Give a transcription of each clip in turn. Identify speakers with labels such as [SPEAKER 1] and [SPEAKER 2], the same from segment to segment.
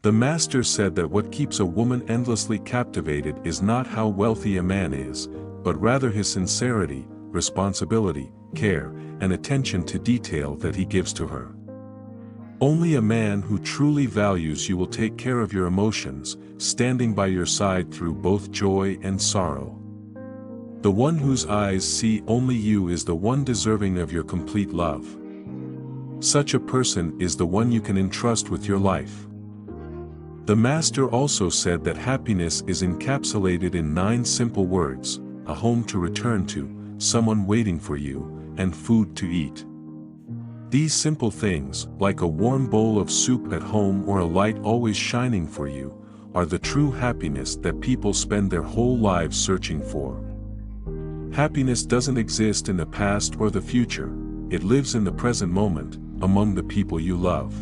[SPEAKER 1] The Master said that what keeps a woman endlessly captivated is not how wealthy a man is, but rather his sincerity, responsibility, care, and attention to detail that he gives to her. Only a man who truly values you will take care of your emotions, standing by your side through both joy and sorrow. The one whose eyes see only you is the one deserving of your complete love. Such a person is the one you can entrust with your life. The Master also said that happiness is encapsulated in 9 simple words: a home to return to, someone waiting for you, and food to eat. These simple things, like a warm bowl of soup at home or a light always shining for you, are the true happiness that people spend their whole lives searching for. Happiness doesn't exist in the past or the future, it lives in the present moment, among the people you love.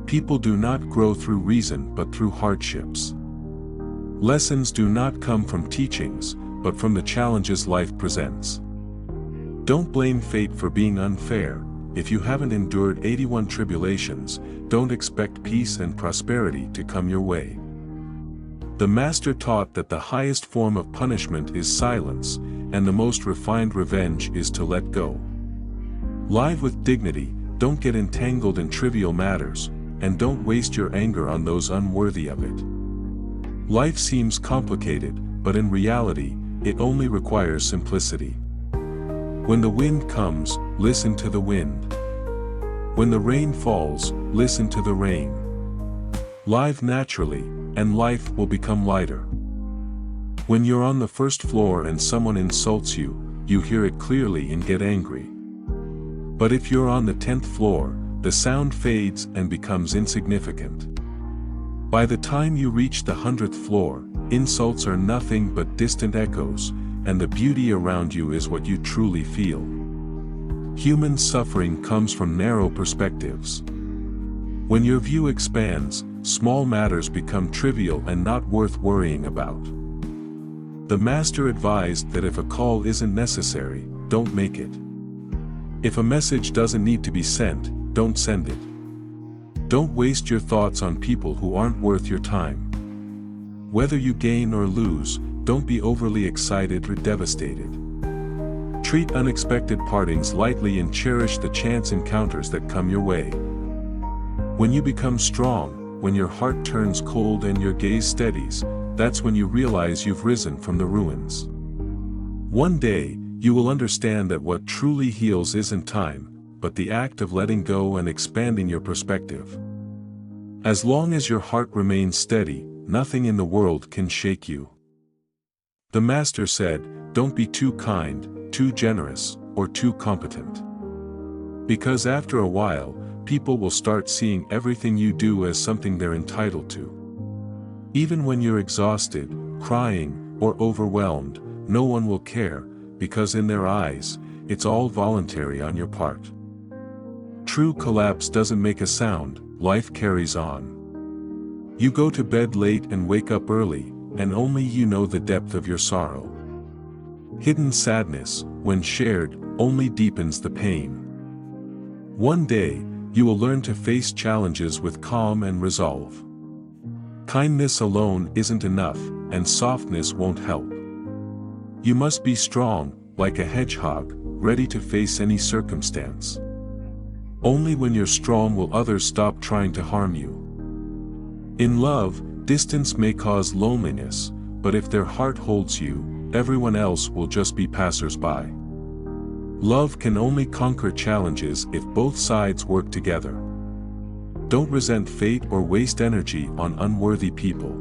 [SPEAKER 1] People do not grow through reason but through hardships. Lessons do not come from teachings, but from the challenges life presents. Don't blame fate for being unfair. If you haven't endured 81 tribulations, don't expect peace and prosperity to come your way. The Master taught that the highest form of punishment is silence, and the most refined revenge is to let go. Live with dignity, don't get entangled in trivial matters, and don't waste your anger on those unworthy of it. Life seems complicated, but in reality, it only requires simplicity. When the wind comes, listen to the wind. When the rain falls, listen to the rain. Live naturally, and life will become lighter. When you're on the first floor and someone insults you, you hear it clearly and get angry. But if you're on the 10th floor, the sound fades and becomes insignificant. By the time you reach the 100th floor, insults are nothing but distant echoes, and the beauty around you is what you truly feel. Human suffering comes from narrow perspectives. When your view expands, small matters become trivial and not worth worrying about. The Master advised that if a call isn't necessary, don't make it. If a message doesn't need to be sent, don't send it. Don't waste your thoughts on people who aren't worth your time. Whether you gain or lose, don't be overly excited or devastated. Treat unexpected partings lightly and cherish the chance encounters that come your way. When you become strong, when your heart turns cold and your gaze steadies, that's when you realize you've risen from the ruins. One day, you will understand that what truly heals isn't time, but the act of letting go and expanding your perspective. As long as your heart remains steady, nothing in the world can shake you. The Master said, don't be too kind, too generous, or too competent. Because after a while, people will start seeing everything you do as something they're entitled to. Even when you're exhausted, crying, or overwhelmed, no one will care, because in their eyes, it's all voluntary on your part. True collapse doesn't make a sound, life carries on. You go to bed late and wake up early, and only you know the depth of your sorrow. Hidden sadness, when shared, only deepens the pain. One day, you will learn to face challenges with calm and resolve. Kindness alone isn't enough, and softness won't help. You must be strong, like a hedgehog, ready to face any circumstance. Only when you're strong will others stop trying to harm you. In love, distance may cause loneliness, but if their heart holds you, everyone else will just be passers-by. Love can only conquer challenges if both sides work together. Don't resent fate or waste energy on unworthy people.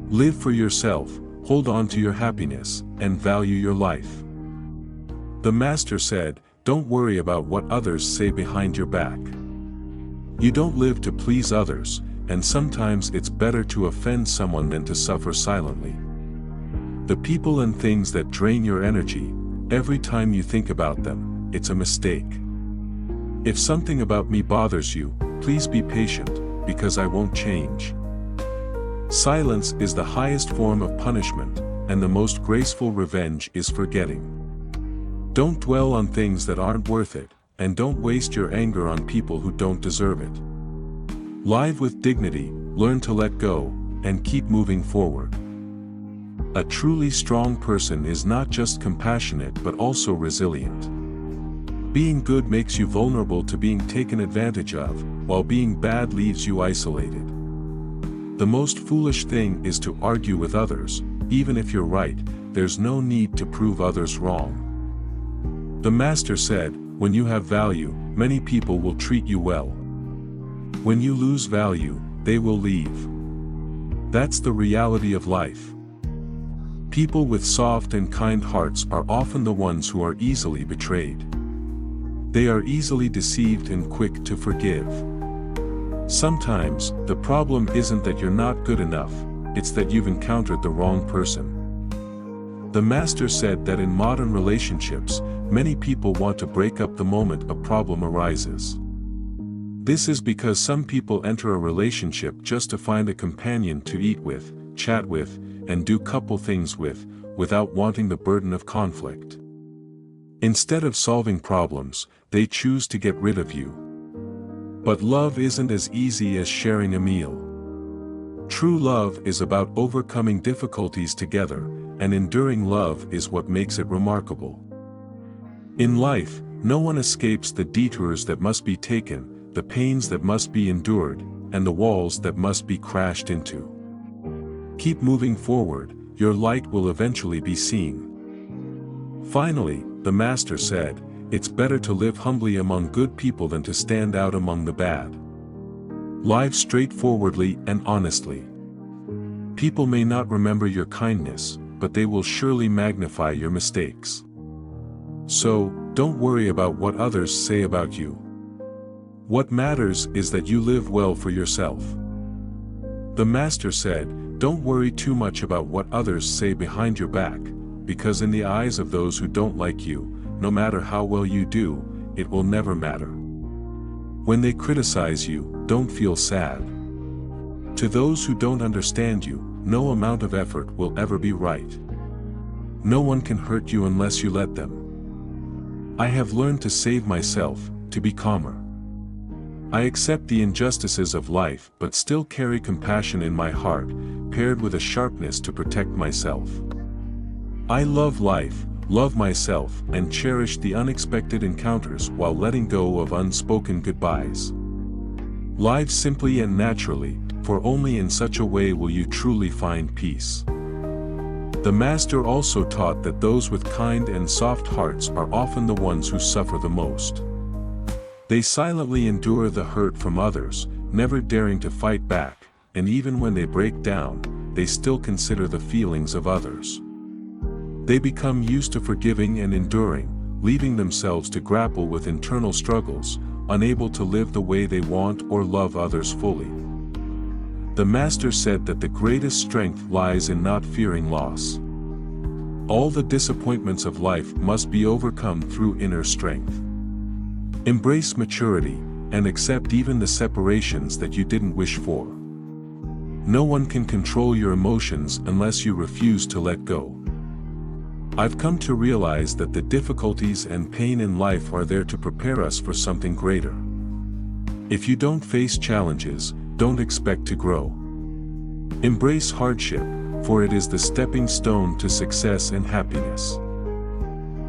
[SPEAKER 1] Live for yourself, hold on to your happiness, and value your life. The Master said, don't worry about what others say behind your back. You don't live to please others, and sometimes it's better to offend someone than to suffer silently. The people and things that drain your energy, every time you think about them, it's a mistake. If something about me bothers you, please be patient, because I won't change. Silence is the highest form of punishment, and the most graceful revenge is forgetting. Don't dwell on things that aren't worth it, and don't waste your anger on people who don't deserve it. Live with dignity, learn to let go, and keep moving forward. A truly strong person is not just compassionate but also resilient. Being good makes you vulnerable to being taken advantage of, while being bad leaves you isolated. The most foolish thing is to argue with others. Even if you're right, there's no need to prove others wrong. The Master said, when you have value, many people will treat you well. When you lose value, they will leave. That's the reality of life. People with soft and kind hearts are often the ones who are easily betrayed. They are easily deceived and quick to forgive. Sometimes, the problem isn't that you're not good enough, it's that you've encountered the wrong person. The Master said that in modern relationships, many people want to break up the moment a problem arises. This is because some people enter a relationship just to find a companion to eat with, chat with, and do couple things with, without wanting the burden of conflict. Instead of solving problems, they choose to get rid of you. But love isn't as easy as sharing a meal. True love is about overcoming difficulties together, and enduring love is what makes it remarkable. In life, no one escapes the detours that must be taken, the pains that must be endured, and the walls that must be crashed into. Keep moving forward, your light will eventually be seen. Finally, the Master said, it's better to live humbly among good people than to stand out among the bad. Live straightforwardly and honestly. People may not remember your kindness, but they will surely magnify your mistakes. So, don't worry about what others say about you. What matters is that you live well for yourself. The Master said, don't worry too much about what others say behind your back, because in the eyes of those who don't like you, no matter how well you do, it will never matter. When they criticize you, don't feel sad. To those who don't understand you, no amount of effort will ever be right. No one can hurt you unless you let them. I have learned to save myself, to be calmer. I accept the injustices of life but still carry compassion in my heart, paired with a sharpness to protect myself. I love life, love myself, and cherish the unexpected encounters while letting go of unspoken goodbyes. Live simply and naturally, for only in such a way will you truly find peace. The Master also taught that those with kind and soft hearts are often the ones who suffer the most. They silently endure the hurt from others, never daring to fight back, and even when they break down, they still consider the feelings of others. They become used to forgiving and enduring, leaving themselves to grapple with internal struggles, unable to live the way they want or love others fully. The Master said that the greatest strength lies in not fearing loss. All the disappointments of life must be overcome through inner strength. Embrace maturity, and accept even the separations that you didn't wish for. No one can control your emotions unless you refuse to let go. I've come to realize that the difficulties and pain in life are there to prepare us for something greater. If you don't face challenges, don't expect to grow. Embrace hardship, for it is the stepping stone to success and happiness.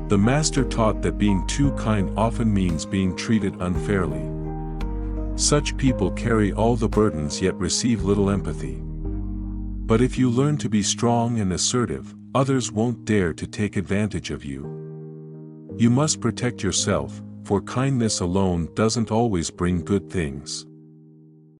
[SPEAKER 1] The Master taught that being too kind often means being treated unfairly. Such people carry all the burdens yet receive little empathy. But if you learn to be strong and assertive, others won't dare to take advantage of you. You must protect yourself, for kindness alone doesn't always bring good things.